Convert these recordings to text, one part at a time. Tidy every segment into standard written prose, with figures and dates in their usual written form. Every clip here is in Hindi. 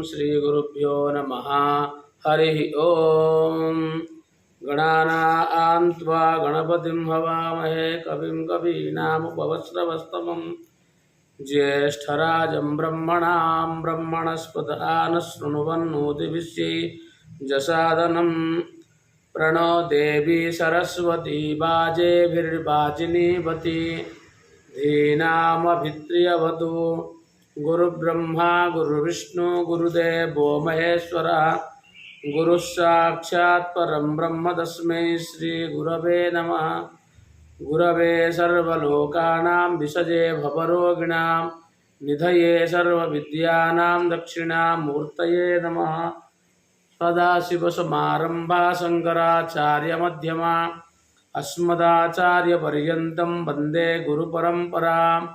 श्रीगुरुभ्यो नमः। हरि ओम। गणानां त्वा गणपतिं हवामहे कविं कवीनामुपवस्रवस्तमं ज्येष्ठराजं ब्रह्मणां ब्रह्मणस्पत आनशृण्वन्नोतिभिः जसादनं प्रणो देवी सरस्वती बाजेभिर्वाजिनीवती धीनामभित्र्यवतु। गुरुब्रह्मा गुरुविष्णु गुरुदेवो महेश्वरः गुरुः साक्षात् परं ब्रह्म तस्मै श्री गुरवे नमः। गुरवे सर्वलोकानां विषजे भवरोगिणां निधये सर्वविद्यानां दक्षिणामूर्तये नमः। सदाशिवसमारम्भा शङ्कराचार्यमध्यमा अस्मदाचार्यपर्यन्तं वन्दे गुरुपरम्पराम्।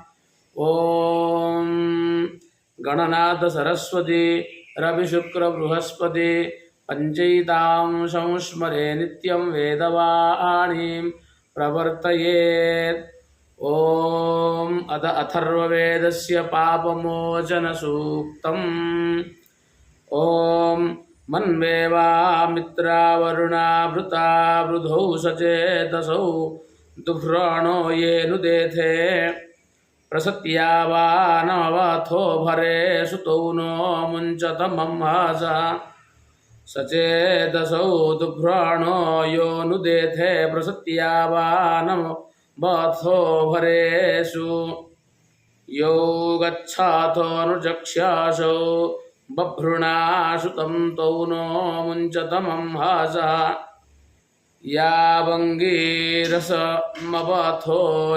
ओम गणनाथ सरस्वती रविशुक्र बृहस्पति पंचैतां संस्मरे नित्यं वेदवाणीं प्रवर्तयेत्। ओम अथ अथर्ववेदस्य पापमोचनसूक्तम्। ओम मन्वेवामित्रावरुणा वृता वृधौ सचेतसौ दुभ्राणो ये नुदेथे प्रसत्यावानवथो भरे सुतौ नो मुञ्चतमं हासा सचेतसौ दुभ्राणो यो नुदेथे प्रसत्यावानवथो भरेषु यो गच्छाथोऽनुचक्ष्यासौ बभ्रुणासुतं तौ नो मुञ्चतमं हासा यावङ्गीरसमवथो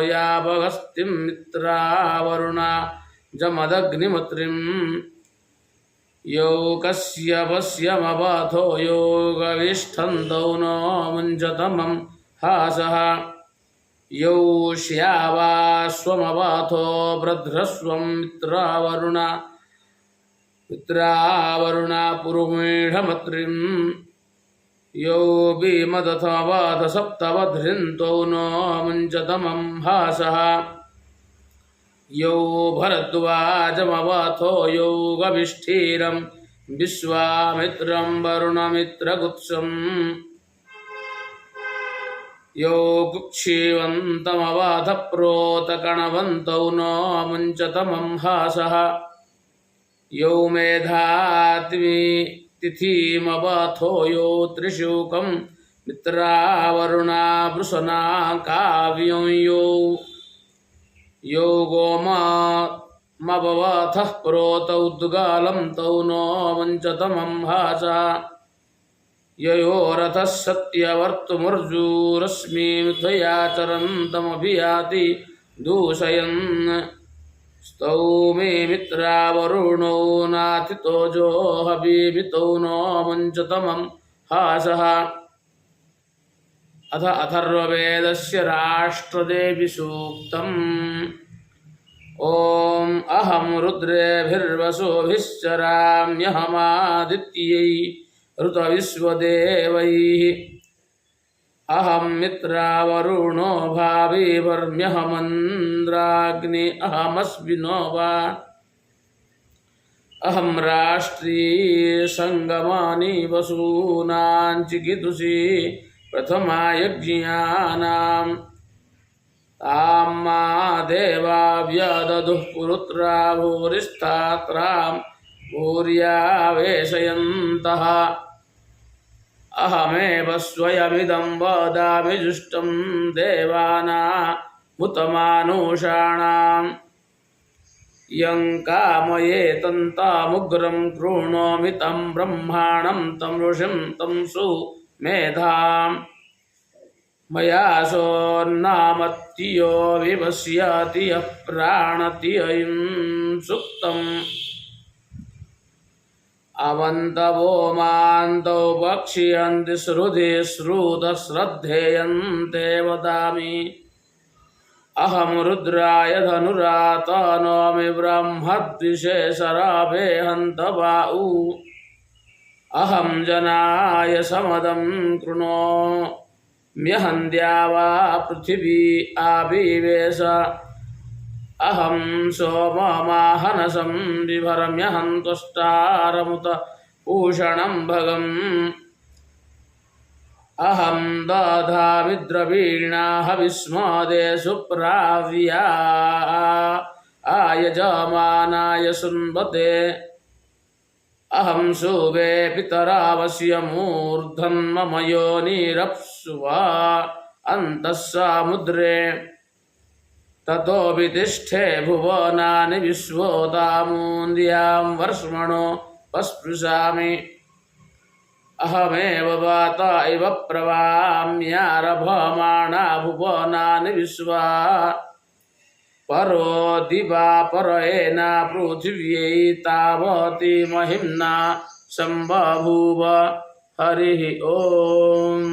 यावगस्तिं मित्रावरुणा जमदग्निमत्रिं योगस्यवस्यमवथो योगविष्ठन्तौ नो मुञ्चतमं हासः यौ श्यावास्वमवथो भद्रस्वं मित्रावरुणा पुरुमीढमत्रिं यो भीमदथवाथ सप्तवध्रिन्तौ नो मुञ्चतमं हासः यो भरद्वाजमवथो योगविष्ठीरं विश्वामित्रं वरुणमित्रगुत्सं यो कुक्षीवन्तमवथ प्रोतकणवन्तौ नो मुञ्चतमं हासः यो मेधात्मी तिथिमवथो यो त्रिशूकं मित्रावरुणा वृषणा काव्यं यो गोमवथः प्रोतौ दुगालं तौ नो मुञ्चतमं हासः ययो रथः सत्यवर्तुमर्जुरश्मिमिथयाचरन्तमभियाति दूषयन् स्तौमे मित्रावरुणो नाथितोजो हवीमितौ नो मुञ्चतमं हासः। अथ अथर्ववेदस्य राष्ट्रदेवी सूक्तम्। ॐ अहं रुद्रेभिर्वसुभिश्चराम्यहमादित्यै ऋतविश्वदेवैः अहं मित्रावरुणो भाविवर्म्यहमन्द्राग्नि अहमस्विनो वा अहं राष्ट्री संगमानि वसूनां चिकितुषी प्रथमा यज्ञानां तां मा देवा व्यदधुः पुरुत्रा भूरिस्तात्रां भूर्यावेशयन्तः अहमेव स्वयमिदं वदामि जुष्टं देवानामुतमानुषाणाम् यं कामयेतन्तामुग्रं कृणोमि तं ब्रह्माणं तं ऋषिं तं सुमेधाम् मया सोन्नामत्तियो विवस्याति यः प्राणतियं सुक्तम् अवन्तवो मान्तौ वक्ष्यन्ति श्रुति श्रुतश्रद्धेयन्ते वदामि अहं रुद्राय धनुराता नोमि ब्रह्मद्विषे शराभे हन्तवाउ अहं जनाय समदं कृणोम्यहं द्यावा पृथिवी आविवेश अहं सोममाहनसं बिभरम्यहं त्वष्टारमुत पूषणं भगम् अहं दधामि द्रवीणा हविस्मदे सुप्राव्या आयजमानाय सुन्वते अहं शुभे पितरावस्य मूर्धन्मम योनिरप्सुवा अन्तः समुद्रे ततो वितिष्ठे भुवनानि विश्वोदामून्द्यां वर्ष्मणो पस्पृशामि अहमेव वाता इव प्रवाम्यारभमाणा भुवनानि विश्वा परो दिवा परेना पृथिव्यै तावती महिम्ना सम्बभूव हरिः ओम्।